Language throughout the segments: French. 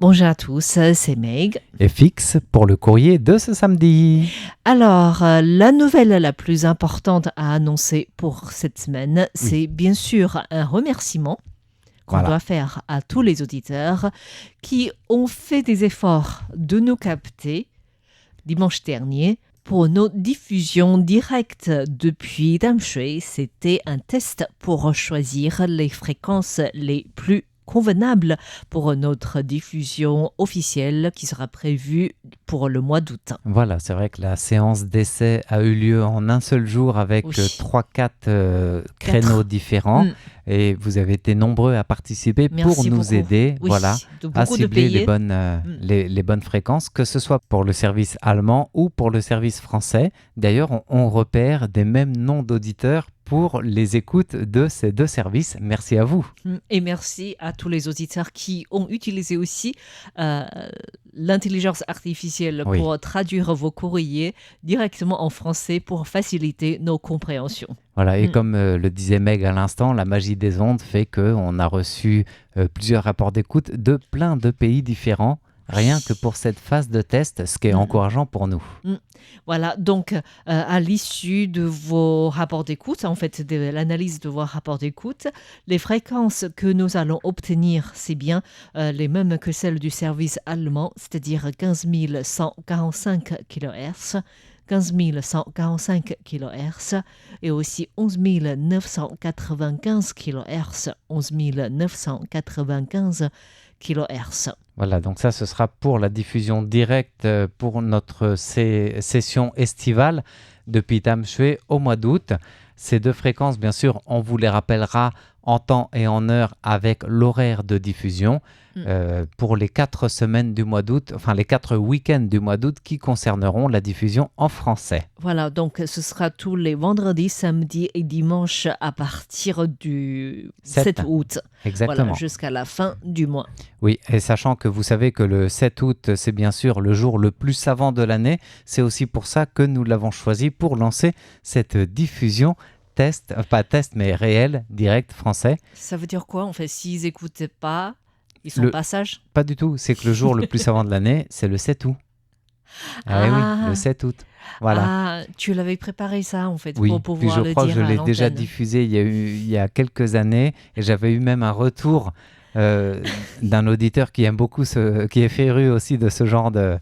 Bonjour à tous, c'est Meg. Et fixe pour le courrier de ce samedi. Alors, la nouvelle la plus importante à annoncer pour cette semaine, c'est bien sûr un remerciement qu'on doit faire à tous les auditeurs qui ont fait des efforts de nous capter dimanche dernier pour nos diffusions directes depuis Damshui. C'était un test pour choisir les fréquences les plus convenables pour notre diffusion officielle qui sera prévue pour le mois d'août. Voilà, c'est vrai que la séance d'essai a eu lieu en un seul jour avec 3-4 créneaux différents. Et vous avez été nombreux à participer pour nous aider à cibler les bonnes fréquences, que ce soit pour le service allemand ou pour le service français. D'ailleurs, on repère des mêmes noms d'auditeurs pour les écoutes de ces deux services. Merci à vous. Et merci à tous les auditeurs qui ont utilisé aussi l'intelligence artificielle pour traduire vos courriers directement en français pour faciliter nos compréhensions. Voilà, et comme le disait Meg à l'instant, la magie des ondes fait qu'on a reçu plusieurs rapports d'écoute de plein de pays différents, rien que pour cette phase de test, ce qui est encourageant pour nous. Voilà, donc à l'issue de vos rapports d'écoute, en fait de l'analyse de vos rapports d'écoute, les fréquences que nous allons obtenir, c'est bien les mêmes que celles du service allemand, c'est-à-dire 15 145 kHz, 15 145 kHz et aussi 11 995 kHz, 11 995 kHz. Voilà, donc ça, ce sera pour la diffusion directe pour notre session estivale depuis Damshui au mois d'août. Ces deux fréquences, bien sûr, on vous les rappellera en temps et en heure avec l'horaire de diffusion pour les 4 semaines du mois d'août, enfin les 4 week-ends du mois d'août qui concerneront la diffusion en français. Voilà, donc ce sera tous les vendredis, samedis et dimanches à partir du 7 août. Exactement. Voilà, jusqu'à la fin du mois. Oui, et sachant que vous savez que le 7 août, c'est bien sûr le jour le plus savant de l'année, c'est aussi pour ça que nous l'avons choisi pour lancer cette diffusion pas test, mais réel, direct, français. Ça veut dire quoi en fait? S'ils n'écoutaient pas, ils sont pas sages? Pas du tout, c'est que le jour le plus savant de l'année, c'est le 7 août. Oui, le 7 août. Voilà. Ah, tu l'avais préparé ça en fait pour pouvoir le dire à l'antenne. Je l'ai déjà diffusé il y a quelques années et j'avais eu même un retour d'un auditeur qui aime beaucoup, qui est féru aussi de ce genre de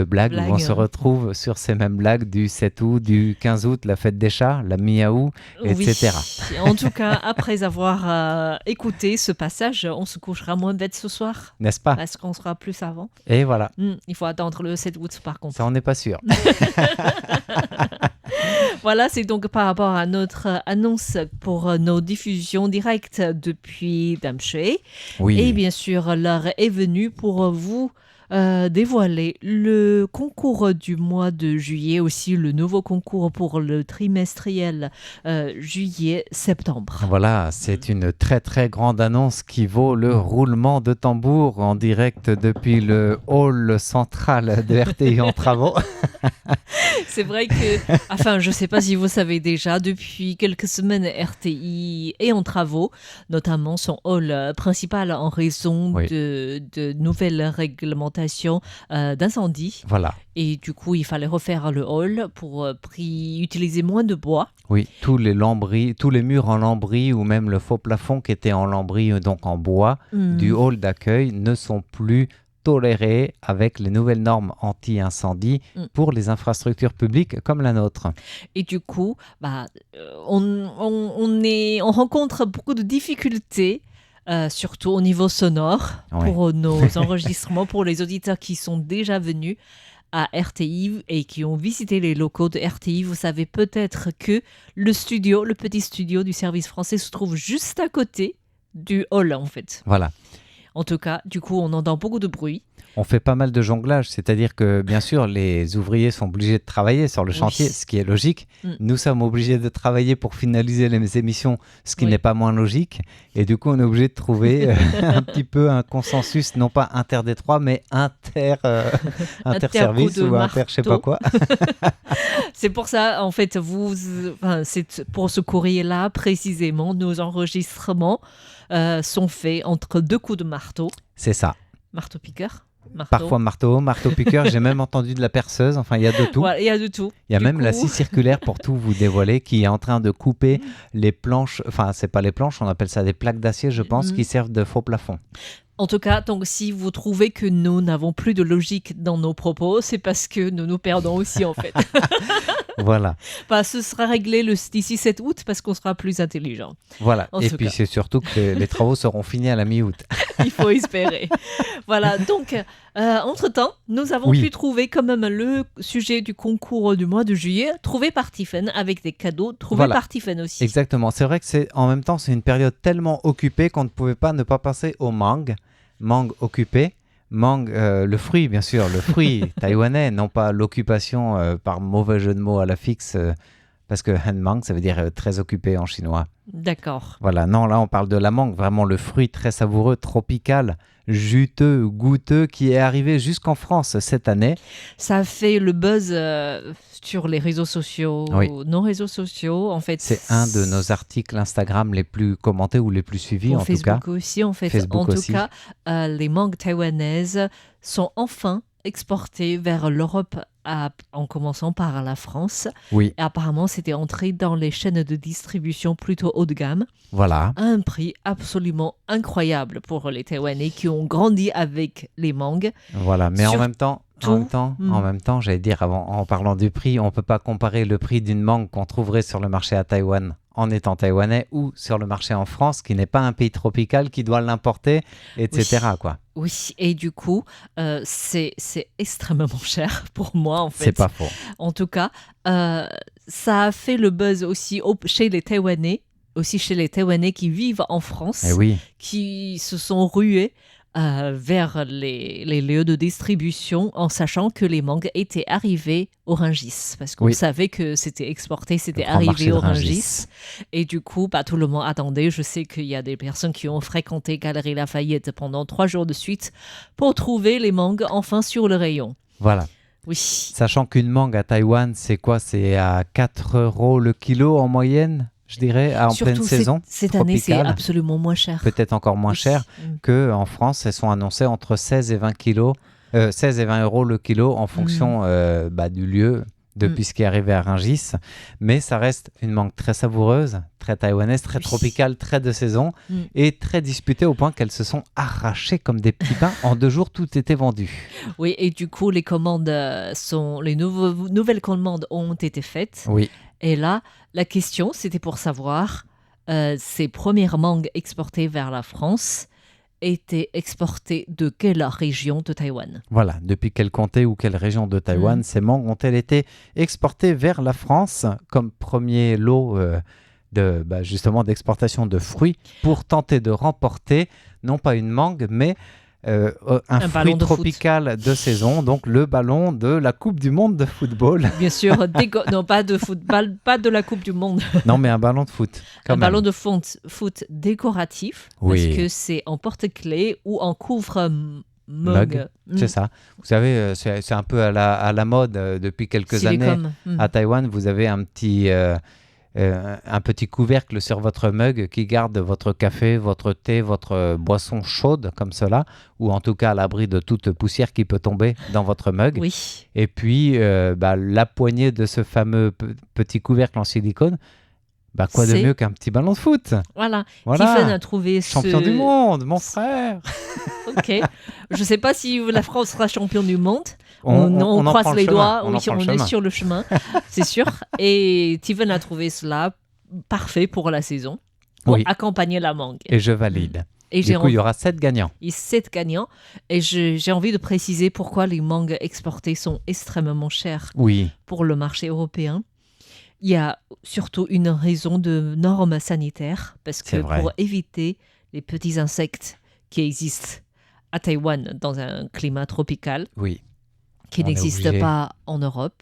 blagues où on se retrouve sur ces mêmes blagues du 7 août, du 15 août, la fête des chats, la miaou, etc. En tout cas, après avoir écouté ce passage, on se couchera moins bête ce soir. N'est-ce pas? Parce qu'on sera plus savant. Et voilà. Il faut attendre le 7 août par contre. Ça, on n'est pas sûr. Voilà, c'est donc par rapport à notre annonce pour nos diffusions directes depuis Damshui. Oui. Et bien sûr, l'heure est venue pour vous dévoiler le concours du mois de juillet, aussi le nouveau concours pour le trimestriel juillet-septembre. Voilà, c'est une très très grande annonce qui vaut le roulement de tambour en direct depuis le hall central de RTI en travaux. C'est vrai que, enfin, je ne sais pas si vous savez déjà, depuis quelques semaines, RTI est en travaux, notamment son hall principal en raison de nouvelles réglementations d'incendie. Voilà. Et du coup, il fallait refaire le hall pour utiliser moins de bois. Oui, tous les murs en lambris ou même le faux plafond qui était en lambris, donc en bois, du hall d'accueil ne sont plus tolérés avec les nouvelles normes anti-incendie pour les infrastructures publiques comme la nôtre. Et du coup, on rencontre beaucoup de difficultés, surtout au niveau sonore, pour nos enregistrements, pour les auditeurs qui sont déjà venus à RTI et qui ont visité les locaux de RTI. Vous savez peut-être que le petit studio du service français se trouve juste à côté du hall en fait. Voilà. En tout cas, du coup, on entend beaucoup de bruit. On fait pas mal de jonglage, c'est-à-dire que bien sûr, les ouvriers sont obligés de travailler sur le chantier, ce qui est logique. Nous sommes obligés de travailler pour finaliser les émissions, ce qui n'est pas moins logique. Et du coup, on est obligé de trouver un petit peu un consensus, non pas inter-détroit, mais inter-service ou inter je sais pas quoi. C'est pour ça, en fait, c'est pour ce courrier-là, précisément, nos enregistrements sont faits entre deux coups de marteau. C'est ça. Marteau-piqueur. Parfois marteau-piqueur. J'ai même entendu de la perceuse. Enfin, il y a de tout. Voilà, il y a de tout. Il y a même la scie circulaire pour tout vous dévoiler qui est en train de couper les planches. Enfin, c'est pas les planches, on appelle ça des plaques d'acier, je pense, qui servent de faux plafond. En tout cas, donc, si vous trouvez que nous n'avons plus de logique dans nos propos, c'est parce que nous nous perdons aussi, en fait. Voilà. Ce sera réglé d'ici 7 août parce qu'on sera plus intelligent. Voilà. Et puis, c'est surtout que les travaux seront finis à la mi-août. Il faut espérer. Voilà. Donc, entre-temps, nous avons pu trouver quand même le sujet du concours du mois de juillet, trouvé par Tiffen, avec des cadeaux trouvés par Tiffen aussi. Exactement. C'est vrai que en même temps, c'est une période tellement occupée qu'on ne pouvait pas ne pas passer au mangue. Mangue occupé. Mangue, le fruit, bien sûr, le fruit taïwanais, non pas l'occupation par mauvais jeu de mots à la fixe, parce que han mangue, ça veut dire très occupé en chinois. D'accord. Voilà, non, là on parle de la mangue, vraiment le fruit très savoureux, tropical, juteux, goûteux, qui est arrivé jusqu'en France cette année. Ça a fait le buzz sur les réseaux sociaux, nos réseaux sociaux, en fait. C'est un de nos articles Instagram les plus commentés ou les plus suivis, pour en Facebook tout cas. Aussi, en fait. Facebook aussi. En tout cas, les mangues taïwanaises sont enfin exportées vers l'Europe en commençant par la France. Oui. Et apparemment, c'était entré dans les chaînes de distribution plutôt haut de gamme. Voilà. À un prix absolument incroyable pour les Taïwanais qui ont grandi avec les mangues. Voilà, mais en même temps, j'allais dire, en parlant du prix, on ne peut pas comparer le prix d'une mangue qu'on trouverait sur le marché à Taïwan en étant taïwanais ou sur le marché en France, qui n'est pas un pays tropical, qui doit l'importer, etc. Oui. Quoi. Oui, et du coup, c'est extrêmement cher pour moi, en fait. C'est pas faux. En tout cas, ça a fait le buzz aussi chez les Taïwanais, qui vivent en France, qui se sont rués vers les lieux de distribution en sachant que les mangues étaient arrivées au Rungis. Parce qu'on savait que c'était exporté, c'était arrivé au Rungis. Et du coup, tout le monde attendait. Je sais qu'il y a des personnes qui ont fréquenté Galeries Lafayette pendant 3 jours de suite pour trouver les mangues enfin sur le rayon. Voilà. Oui. Sachant qu'une mangue à Taïwan, c'est quoi? C'est à 4 € le kilo en moyenne, je dirais, en pleine saison. Cette année, c'est absolument moins cher. Peut-être encore moins cher qu'en France. Elles sont annoncées entre 16 et 20 € le kilo en fonction du lieu, depuis ce qui est arrivé à Rungis. Mais ça reste une mangue très savoureuse, très taïwanaise, très tropicale, très de saison et très disputée au point qu'elles se sont arrachées comme des petits pains. En 2 jours, tout était vendu. Oui, et du coup, les nouvelles commandes ont été faites. Oui. Et là, la question, c'était pour savoir, ces premières mangues exportées vers la France étaient exportées de quelle région de Taïwan? Voilà, depuis quel comté ou quelle région de Taïwan ces mangues ont-elles été exportées vers la France comme premier lot justement d'exportation de fruits pour tenter de remporter, non pas une mangue, mais un fruit tropical de saison, donc le ballon de la Coupe du Monde de football. Bien sûr, non pas de football, pas de la Coupe du Monde. Non, mais un ballon de foot. Ballon de foot décoratif, parce que c'est en porte-clés ou en couvre-mug. C'est ça. Vous savez, c'est un peu à la mode depuis quelques années. À Taïwan, vous avez un petit couvercle sur votre mug qui garde votre café, votre thé, votre boisson chaude comme cela, ou en tout cas à l'abri de toute poussière qui peut tomber dans votre mug. Oui. Et puis, la poignée de ce fameux petit couvercle en silicone, quoi de mieux qu'un petit ballon de foot? Voilà. Tiffen a trouvé champion du monde, mon frère. Ok. Je ne sais pas si la France sera champion du monde. On croise les doigts. On est sur le chemin, c'est sûr. Et Tiffen a trouvé cela parfait pour la saison, pour accompagner la mangue. Et je valide. Et du coup, il y aura 7 gagnants. 7 gagnants. Et j'ai envie de préciser pourquoi les mangues exportées sont extrêmement chères pour le marché européen. Il y a surtout une raison de normes sanitaires, parce que pour éviter les petits insectes qui existent à Taïwan dans un climat tropical, qui n'existe pas en Europe,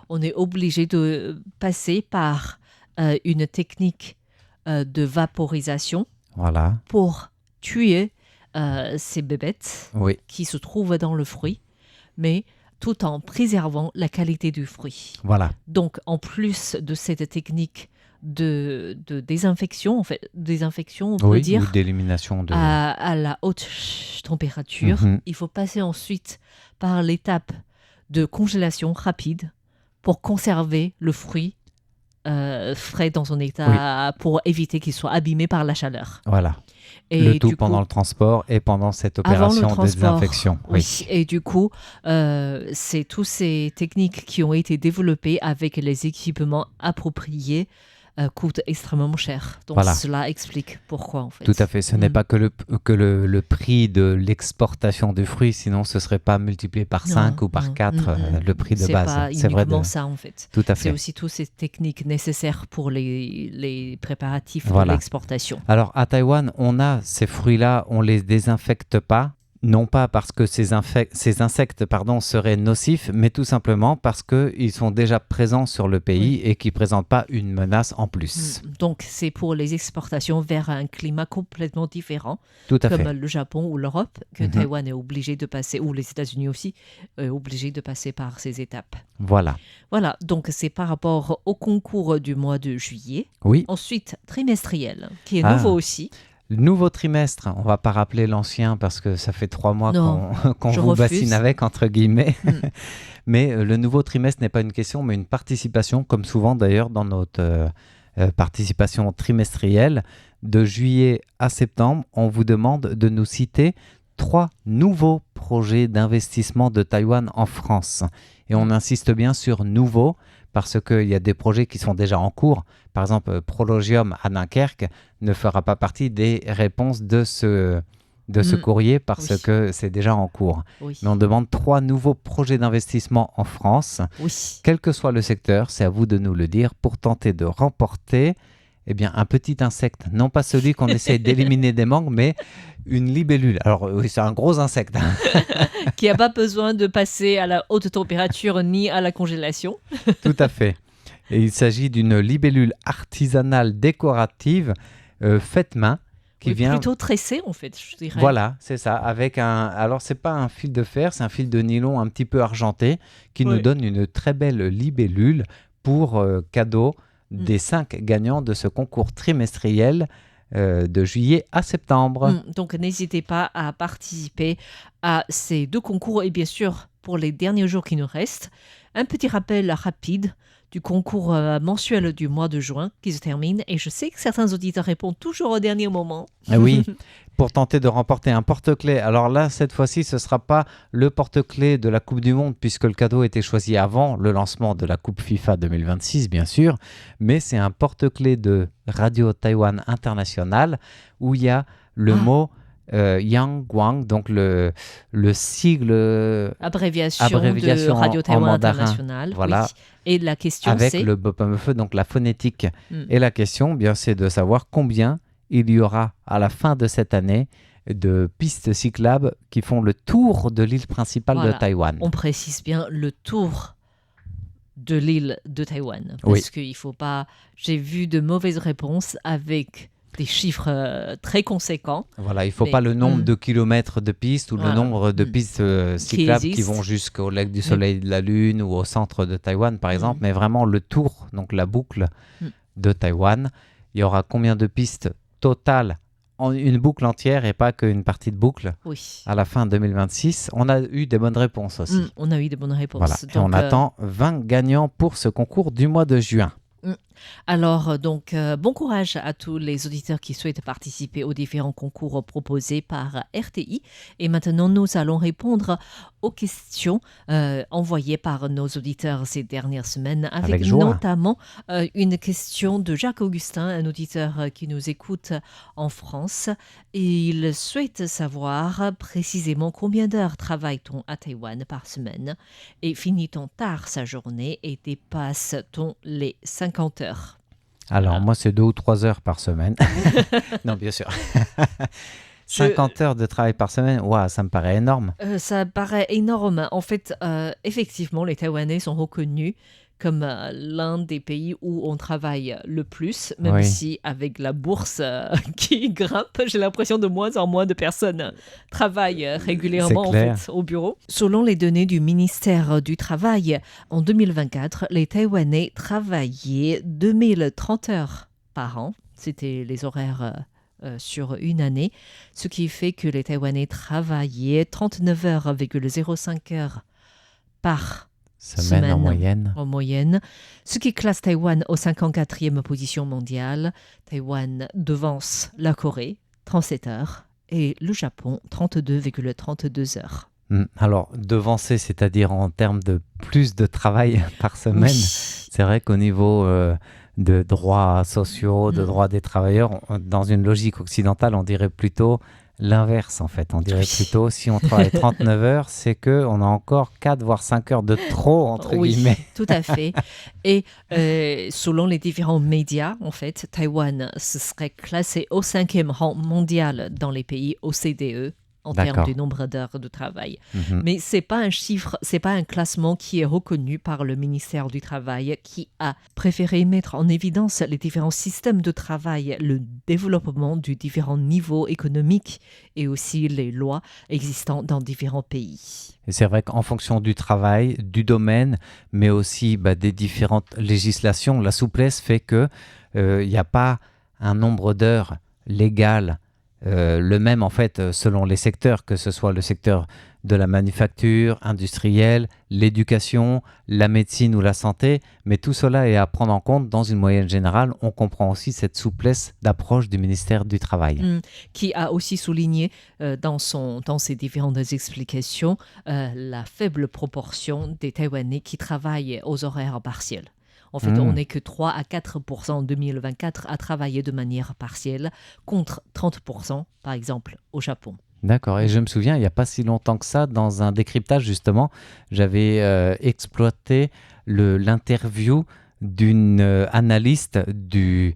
on est obligé de passer par une technique de vaporisation pour tuer ces bébêtes qui se trouvent dans le fruit, mais tout en préservant la qualité du fruit. Voilà. Donc, en plus de cette technique de désinfection, on peut dire, ou d'élimination à la haute température, il faut passer ensuite par l'étape de congélation rapide pour conserver le fruit frais dans son état, pour éviter qu'il soit abîmé par la chaleur. Voilà. Et le tout pendant le transport et pendant cette opération de désinfection. Oui. Et du coup, c'est toutes ces techniques qui ont été développées avec les équipements appropriés coûtent extrêmement cher. Donc cela explique pourquoi en fait. Tout à fait. Ce n'est pas que le prix de l'exportation du fruit, sinon ce ne serait pas multiplié par 5 ou par 4 le prix de base. C'est vrai ça en fait. Tout à fait. C'est aussi toutes ces techniques nécessaires pour les préparatifs de l'exportation. Alors à Taïwan, on a ces fruits-là, on ne les désinfecte pas. Non pas parce que ces insectes seraient nocifs, mais tout simplement parce qu'ils sont déjà présents sur le pays et qui ne présentent pas une menace en plus. Donc, c'est pour les exportations vers un climat complètement différent, comme le Japon ou l'Europe, que Taïwan est obligé de passer, ou les États-Unis aussi, obligés de passer par ces étapes. Voilà, donc c'est par rapport au concours du mois de juillet. Oui. Ensuite, trimestriel, qui est nouveau aussi. Le nouveau trimestre, on ne va pas rappeler l'ancien parce que ça fait 3 mois qu'on vous bassine avec, entre guillemets. Mais le nouveau trimestre n'est pas une question, mais une participation, comme souvent d'ailleurs dans notre participation trimestrielle. De juillet à septembre, on vous demande de nous citer 3 nouveaux projets d'investissement de Taïwan en France. Et on insiste bien sur nouveaux, parce qu'il y a des projets qui sont déjà en cours. Par exemple, Prologium à Dunkerque ne fera pas partie des réponses de ce courrier parce que c'est déjà en cours. Mais on demande 3 nouveaux projets d'investissement en France. Quel que soit le secteur, c'est à vous de nous le dire pour tenter de remporter un petit insecte. Non pas celui qu'on essaye d'éliminer des mangues, mais une libellule. Alors oui, c'est un gros insecte. Qui n'a pas besoin de passer à la haute température ni à la congélation. Tout à fait. Et il s'agit d'une libellule artisanale décorative faite main. Plutôt tressée en fait, je dirais. Voilà, c'est ça. Alors c'est pas un fil de fer, c'est un fil de nylon un petit peu argenté qui nous donne une très belle libellule pour cadeau des 5 gagnants de ce concours trimestriel de juillet à septembre. Donc n'hésitez pas à participer à ces 2 concours et bien sûr pour les derniers jours qui nous restent, un petit rappel rapide du concours mensuel du mois de juin qui se termine et je sais que certains auditeurs répondent toujours au dernier moment. Oui, pour tenter de remporter un porte-clés. Alors là, cette fois-ci, ce ne sera pas le porte-clés de la Coupe du Monde puisque le cadeau était choisi avant le lancement de la Coupe FIFA 2026, bien sûr, mais c'est un porte-clés de Radio Taïwan International où il y a le mot Yang Guang, donc le sigle abréviation de Radio Taïwan International. Voilà. Et la question avec c'est le bopamefeu, donc la phonétique. Et la question, bien, c'est de savoir combien il y aura à la fin de cette année de pistes cyclables qui font le tour de l'île principale de Taïwan. On précise bien le tour de l'île de Taïwan parce qu'il faut pas. J'ai vu de mauvaises réponses avec des chiffres très conséquents. Voilà, il ne faut pas le nombre de kilomètres de pistes ou le nombre de pistes cyclables qui vont jusqu'au lac du Soleil et de la Lune ou au centre de Taïwan, par exemple, mais vraiment le tour, donc la boucle de Taïwan. Il y aura combien de pistes totales en une boucle entière et pas qu'une partie de boucle à la fin 2026. On a eu des bonnes réponses aussi. On a eu des bonnes réponses. Voilà. Donc, et on attend 20 gagnants pour ce concours du mois de juin. Alors, bon courage à tous les auditeurs qui souhaitent participer aux différents concours proposés par RTI. Et maintenant, nous allons répondre aux questions envoyées par nos auditeurs ces dernières semaines, avec notamment une question de Jacques Augustin, un auditeur qui nous écoute en France. Et il souhaite savoir précisément combien d'heures travaille-t-on à Taïwan par semaine et finit-on tard sa journée et dépasse-t-on les 50 heures? Alors, moi, c'est 2 ou 3 heures par semaine. Non, bien sûr. 50 heures de travail par semaine, ça me paraît énorme. Ça paraît énorme. En fait, effectivement, les Taïwanais sont reconnus comme l'un des pays où on travaille le plus, même si avec la bourse qui grimpe, j'ai l'impression de moins en moins de personnes travaillent régulièrement en fait, au bureau. Selon les données du ministère du Travail, en 2024, les Taïwanais travaillaient 2030 heures par an. C'était les horaires sur une année, ce qui fait que les Taïwanais travaillaient 39,05 heures par semaine en moyenne, ce qui classe Taïwan au 54e position mondiale. Taïwan devance la Corée, 37 heures, et le Japon, 32,32 heures. Alors, devancer, c'est-à-dire en termes de plus de travail par semaine, c'est vrai qu'au niveau de droits sociaux, de droits des travailleurs, dans une logique occidentale, on dirait plutôt l'inverse en fait. On dirait plutôt, si on travaille 39 heures, c'est qu'on a encore 4 voire 5 heures de trop, entre guillemets. Oui, tout à fait. Et selon les différents médias, en fait, Taïwan se serait classé au 5e rang mondial dans les pays OCDE en termes du nombre d'heures de travail. Mais c'est pas un chiffre, c'est pas un classement qui est reconnu par le ministère du Travail, qui a préféré mettre en évidence les différents systèmes de travail, le développement du différents niveaux économiques et aussi les lois existantes dans différents pays. Et c'est vrai qu'en fonction du travail, du domaine, mais aussi des différentes législations, la souplesse fait que il n'y a pas un nombre d'heures légales le même en fait selon les secteurs, que ce soit le secteur de la manufacture, industrielle, l'éducation, la médecine ou la santé, mais tout cela est à prendre en compte dans une moyenne générale. On comprend aussi cette souplesse d'approche du ministère du Travail. Qui a aussi souligné dans ses différentes explications la faible proportion des Taïwanais qui travaillent aux horaires partiels. En fait, on n'est que 3 à 4% en 2024 à travailler de manière partielle, contre 30% par exemple au Japon. D'accord, et je me souviens, il n'y a pas si longtemps que ça, dans un décryptage justement, j'avais exploité l'interview d'une analyste du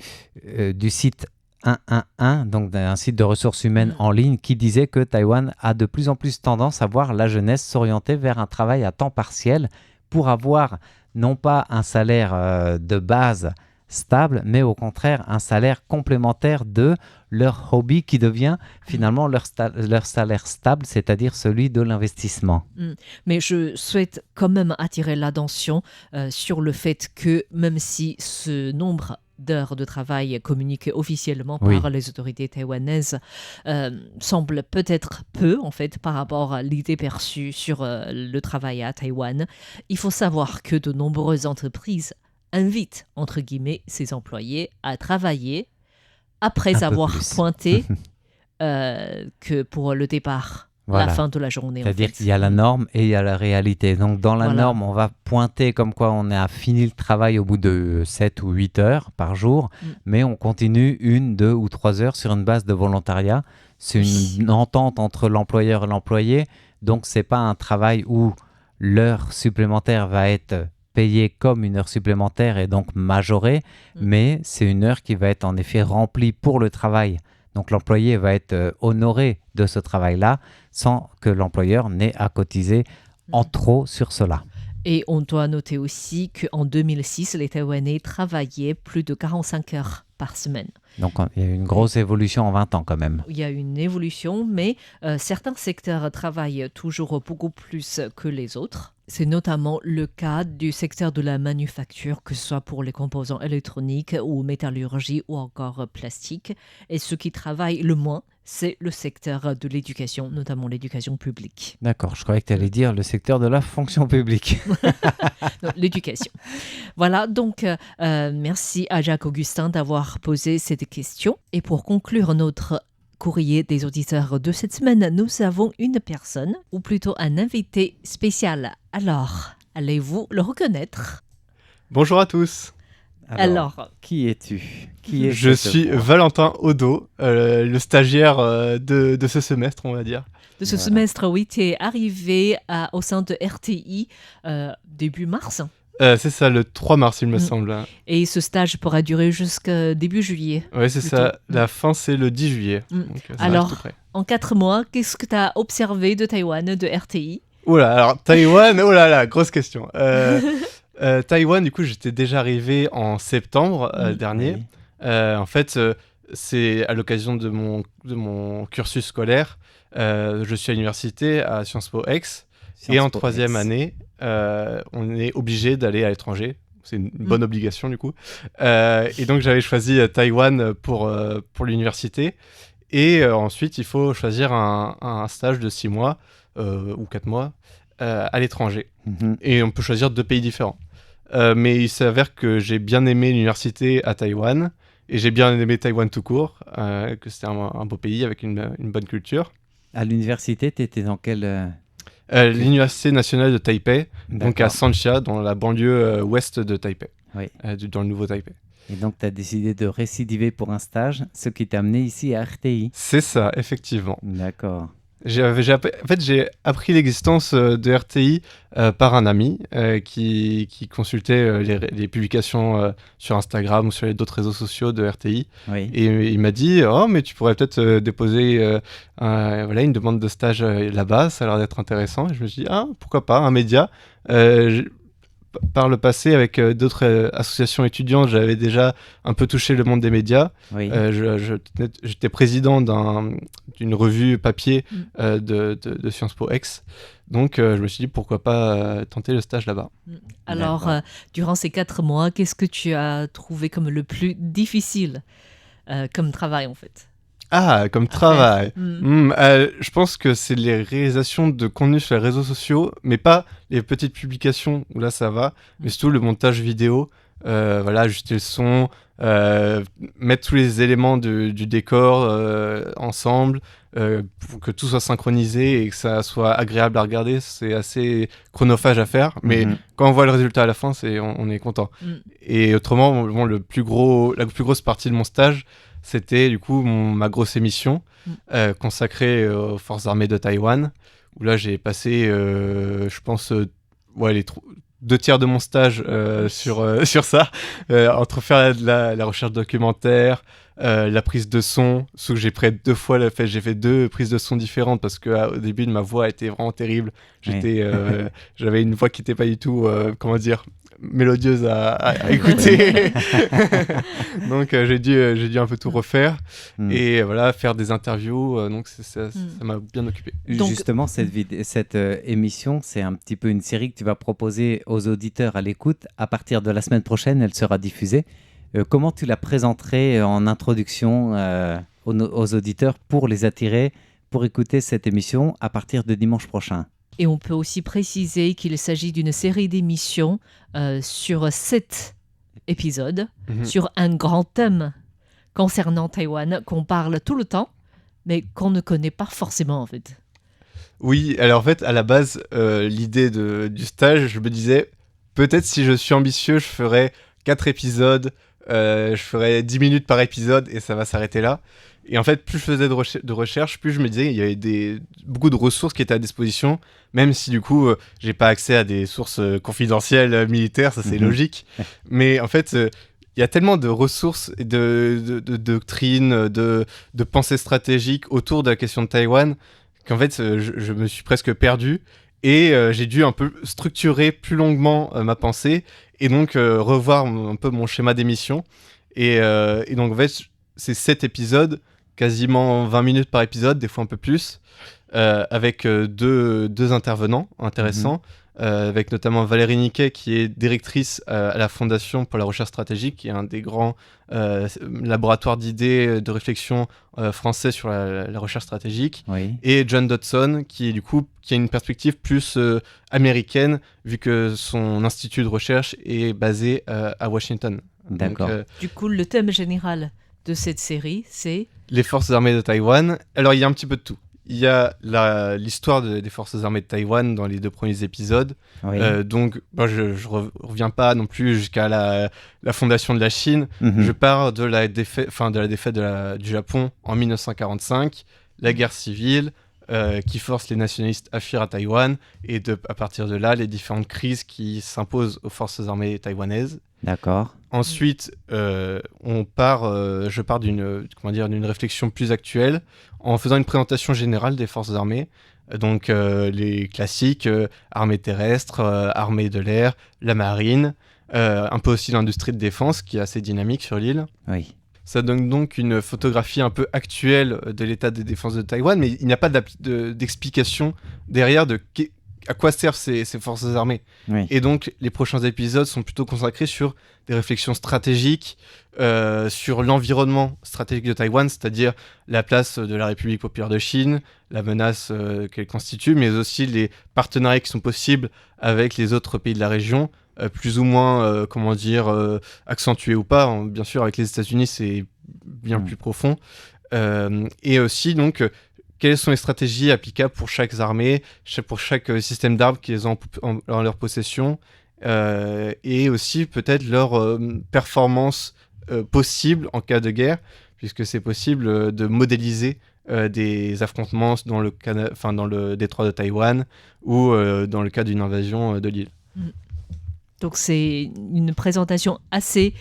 site 111, donc d'un site de ressources humaines en ligne, qui disait que Taïwan a de plus en plus tendance à voir la jeunesse s'orienter vers un travail à temps partiel pour avoir non pas un salaire de base stable, mais au contraire un salaire complémentaire de leur hobby qui devient finalement leur salaire stable, c'est-à-dire celui de l'investissement. Mais je souhaite quand même attirer l'attention sur le fait que même si ce nombre d'heures de travail communiquées officiellement par les autorités taïwanaises semble peut-être peu en fait par rapport à l'idée perçue sur le travail à Taïwan, il faut savoir que de nombreuses entreprises invitent entre guillemets ses employés à travailler après avoir pointé que pour le départ, la fin de la journée. C'est-à-dire qu'il y a la norme et il y a la réalité. Donc dans la norme, on va pointer comme quoi on a fini le travail au bout de 7 ou 8 heures par jour, mais on continue 1, 2 ou 3 heures sur une base de volontariat. C'est une entente entre l'employeur et l'employé. Donc c'est pas un travail où l'heure supplémentaire va être payée comme une heure supplémentaire et donc majorée, mais c'est une heure qui va être en effet remplie pour le travail. Donc l'employé va être honoré de ce travail-là sans que l'employeur n'ait à cotiser en trop sur cela. Et on doit noter aussi qu'en 2006, les Taïwanais travaillaient plus de 45 heures par semaine. Donc il y a eu une grosse évolution en 20 ans quand même. Il y a une évolution, mais certains secteurs travaillent toujours beaucoup plus que les autres. C'est notamment le cas du secteur de la manufacture, que ce soit pour les composants électroniques ou métallurgie ou encore plastique. Et ceux qui travaillent le moins, c'est le secteur de l'éducation, notamment l'éducation publique. D'accord, je croyais que tu allais dire le secteur de la fonction publique. Non, l'éducation. Voilà, donc merci à Jacques Augustin d'avoir posé cette question. Et pour conclure notre courrier des auditeurs de cette semaine, nous avons une personne, ou plutôt un invité spécial. Alors, allez-vous le reconnaître ? Bonjour à tous. Alors qui es-tu ? Je suis Valentin Odo, le stagiaire de ce semestre, on va dire. De ce semestre, oui, tu es arrivé au sein de RTI début mars. C'est ça, le 3 mars, il me semble. Et ce stage pourra durer jusqu'à début juillet. Oui, c'est plutôt. Ça. La fin, c'est le 10 juillet. Donc, alors, en 4 mois, qu'est-ce que tu as observé de Taïwan, de RTI ? Alors Taïwan, oh là là, grosse question. Taïwan, du coup, j'étais déjà arrivé en septembre dernier. En fait, c'est à l'occasion de mon cursus scolaire. Je suis à l'université à Sciences Po Aix. Et en troisième année, on est obligé d'aller à l'étranger c'est une bonne obligation du coup. Et donc j'avais choisi Taïwan pour l'université. Et ensuite, il faut choisir un stage de 6 mois ou 4 mois à l'étranger. Et on peut choisir 2 pays différents. Mais il s'avère que j'ai bien aimé l'université à Taïwan. Et j'ai bien aimé Taïwan tout court, que c'était un beau pays avec une bonne culture. À l'université, tu étais dans quelle... L'Université nationale de Taipei, donc à Sanxia, dans la banlieue ouest de Taipei, dans le nouveau Taipei. Et donc, tu as décidé de récidiver pour un stage, ce qui t'a amené ici à RTI. C'est ça, effectivement. D'accord. En fait, j'ai appris l'existence de RTI par un ami qui consultait les publications sur Instagram ou sur d'autres réseaux sociaux de RTI. Oui. Et il m'a dit « Oh, mais tu pourrais peut-être déposer une demande de stage là-bas, ça a l'air d'être intéressant. » Et je me suis dit « Ah, pourquoi pas, un média ?» Par le passé, avec d'autres associations étudiantes, j'avais déjà un peu touché le monde des médias. Oui. J'étais président d'une revue papier de Sciences Po X. Donc, je me suis dit, pourquoi pas tenter le stage là-bas. Alors, durant ces 4 mois, qu'est-ce que tu as trouvé comme le plus difficile comme travail, en fait ? Ah, comme travail. Je pense que c'est les réalisations de contenu sur les réseaux sociaux, mais pas les petites publications où là ça va, mais surtout le montage vidéo, ajuster le son, mettre tous les éléments du décor ensemble, pour que tout soit synchronisé et que ça soit agréable à regarder. C'est assez chronophage à faire, mais quand on voit le résultat à la fin, on est content. Et autrement, la plus grosse partie de mon stage, c'était du coup ma grosse émission consacrée aux forces armées de Taïwan, où là j'ai passé, je pense, les 2 tiers de mon stage sur ça, entre faire la recherche documentaire, la prise de son, sauf que j'ai fait 2 prises de son différentes parce qu'au début ma voix était vraiment terrible. J'avais une voix qui n'était pas du tout, mélodieuse à écouter. Donc j'ai dû un peu tout refaire et faire des interviews, donc ça m'a bien occupé. Donc, justement, cette émission, c'est un petit peu une série que tu vas proposer aux auditeurs à l'écoute. À partir de la semaine prochaine, elle sera diffusée. Comment tu la présenterais en introduction aux auditeurs pour les attirer, pour écouter cette émission à partir de dimanche prochain ? Et on peut aussi préciser qu'il s'agit d'une série d'émissions sur 7 épisodes, sur un grand thème concernant Taïwan, qu'on parle tout le temps, mais qu'on ne connaît pas forcément en fait. Oui, alors en fait, à la base, l'idée du stage, je me disais, peut-être si je suis ambitieux, je ferai 4 épisodes, je ferai 10 minutes par épisode et ça va s'arrêter là. Et en fait, plus je faisais de recherche, plus je me disais qu'il y avait beaucoup de ressources qui étaient à disposition, même si du coup, j'ai pas accès à des sources confidentielles militaires, ça c'est logique. Mais en fait, il y a tellement de ressources, de doctrines, de pensées stratégiques autour de la question de Taïwan qu'en fait, je me suis presque perdu. Et j'ai dû un peu structurer plus longuement ma pensée et donc revoir un peu mon schéma d'émission. Et donc en fait, c'est 7 épisodes, quasiment 20 minutes par épisode, des fois un peu plus, avec deux intervenants intéressants, avec notamment Valérie Niquet, qui est directrice à la Fondation pour la recherche stratégique, qui est un des grands laboratoires d'idées, de réflexion français sur la recherche stratégique, et John Dodson, qui a une perspective plus américaine, vu que son institut de recherche est basé à Washington. D'accord. Donc, du coup, le thème général de cette série, c'est les forces armées de Taïwan. Alors, il y a un petit peu de tout. Il y a l'histoire des forces armées de Taïwan dans les 2 premiers épisodes. Oui. Donc, je reviens pas non plus jusqu'à la fondation de la Chine. Je pars de la défaite du Japon en 1945, la guerre civile qui force les nationalistes à fuir à Taïwan, et à partir de là, les différentes crises qui s'imposent aux forces armées taïwanaises. D'accord. Ensuite, je pars d'une réflexion plus actuelle en faisant une présentation générale des forces armées. Donc, les classiques, armée terrestre, armée de l'air, la marine, un peu aussi l'industrie de défense qui est assez dynamique sur l'île. Oui. Ça donne donc une photographie un peu actuelle de l'état de défense de Taïwan, mais il n'y a pas d'explication derrière de à quoi servent ces forces armées. Oui. Et donc, les prochains épisodes sont plutôt consacrés sur des réflexions stratégiques, sur l'environnement stratégique de Taïwan, c'est-à-dire la place de la République populaire de Chine, la menace qu'elle constitue, mais aussi les partenariats qui sont possibles avec les autres pays de la région, plus ou moins, accentués ou pas. Bien sûr, avec les États-Unis, c'est bien plus profond. Et aussi, donc, quelles sont les stratégies applicables pour chaque armée, pour chaque système d'armes qu'ils ont en leur possession, et aussi peut-être leur performance possible en cas de guerre, puisque c'est possible de modéliser des affrontements dans le détroit de Taïwan ou dans le cas d'une invasion de l'île. Donc c'est une présentation assez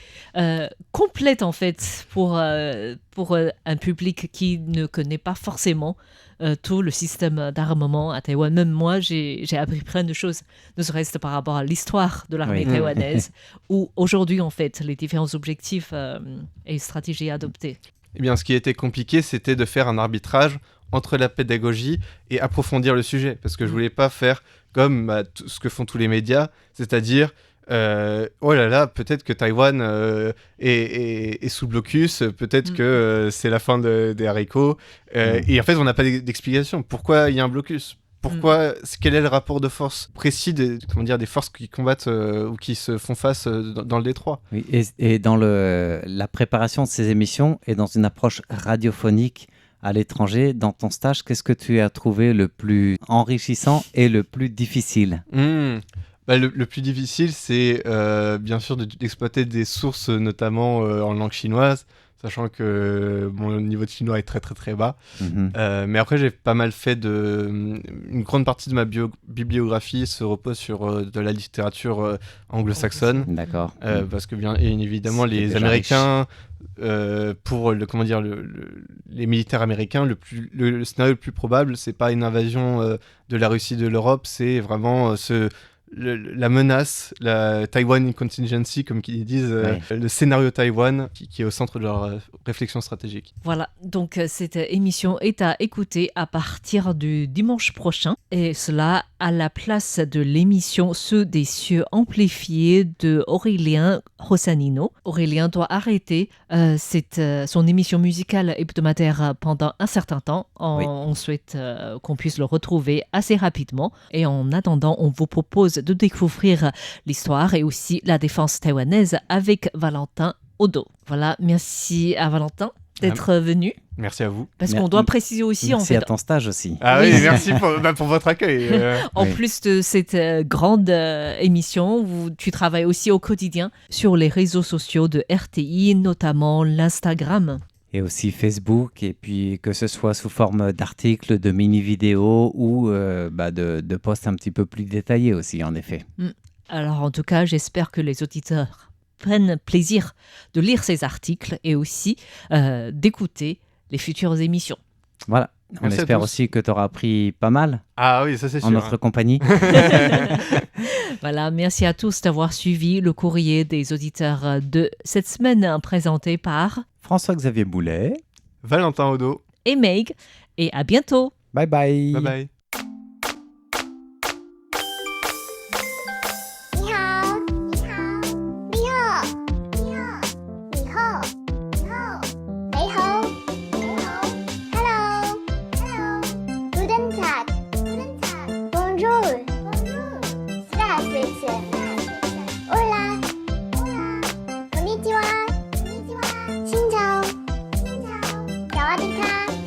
complète en fait pour un public qui ne connaît pas forcément tout le système d'armement à Taïwan. Même moi, j'ai appris plein de choses, ne serait-ce par rapport à l'histoire de l'armée taïwanaise, ou aujourd'hui en fait les différents objectifs et stratégies adoptées. Eh bien, ce qui était compliqué, c'était de faire un arbitrage entre la pédagogie et approfondir le sujet, parce que je voulais pas faire comme ce que font tous les médias, c'est-à-dire oh là là, peut-être que Taïwan est sous blocus, peut-être que c'est la fin des haricots, et en fait on n'a pas d'explication. Pourquoi il y a un blocus ? Quel est le rapport de force précis des forces qui combattent ou qui se font face dans le détroit ? Oui, et dans la préparation de ces émissions et dans une approche radiophonique à l'étranger, dans ton stage, qu'est-ce que tu as trouvé le plus enrichissant et le plus difficile ? Le plus difficile, c'est bien sûr d'exploiter des sources, notamment en langue chinoise, sachant que mon niveau de chinois est très très très bas. Mais après, j'ai pas mal fait une grande partie de ma bibliographie se repose sur de la littérature anglo-saxonne. D'accord. Parce que bien évidemment, les Américains, pour les militaires américains, le scénario le plus probable, c'est pas une invasion de la Russie de l'Europe, c'est vraiment la menace, la Taiwan Contingency, comme ils disent, le scénario Taïwan qui est au centre de leur réflexion stratégique. Voilà, donc cette émission est à écouter à partir du dimanche prochain, et cela à la place de l'émission Ceux des cieux amplifiés de Aurélien Rossanino. Aurélien doit arrêter son émission musicale hebdomadaire pendant un certain temps. On souhaite qu'on puisse le retrouver assez rapidement, et en attendant, on vous propose de découvrir l'histoire et aussi la défense taïwanaise avec Valentin Odo. Voilà, merci à Valentin d'être venu. Merci à vous. Parce qu'on doit préciser aussi merci à ton stage aussi. Ah oui, merci pour votre accueil. En plus de cette grande émission, tu travailles aussi au quotidien sur les réseaux sociaux de RTI, notamment l'Instagram. Et aussi Facebook, et puis que ce soit sous forme d'articles, de mini-vidéos ou de posts un petit peu plus détaillés aussi, en effet. Alors en tout cas, j'espère que les auditeurs prennent plaisir de lire ces articles et aussi d'écouter les futures émissions. Voilà, on espère aussi que tu auras appris pas mal. Ah oui, ça c'est sûr. En notre compagnie. Voilà, merci à tous d'avoir suivi le courrier des auditeurs de cette semaine présenté par François-Xavier Boulet, Valentin Odo et Meg, et à bientôt. Bye bye. Bye bye. Konnichiwa. Xin chào. Chào Adika.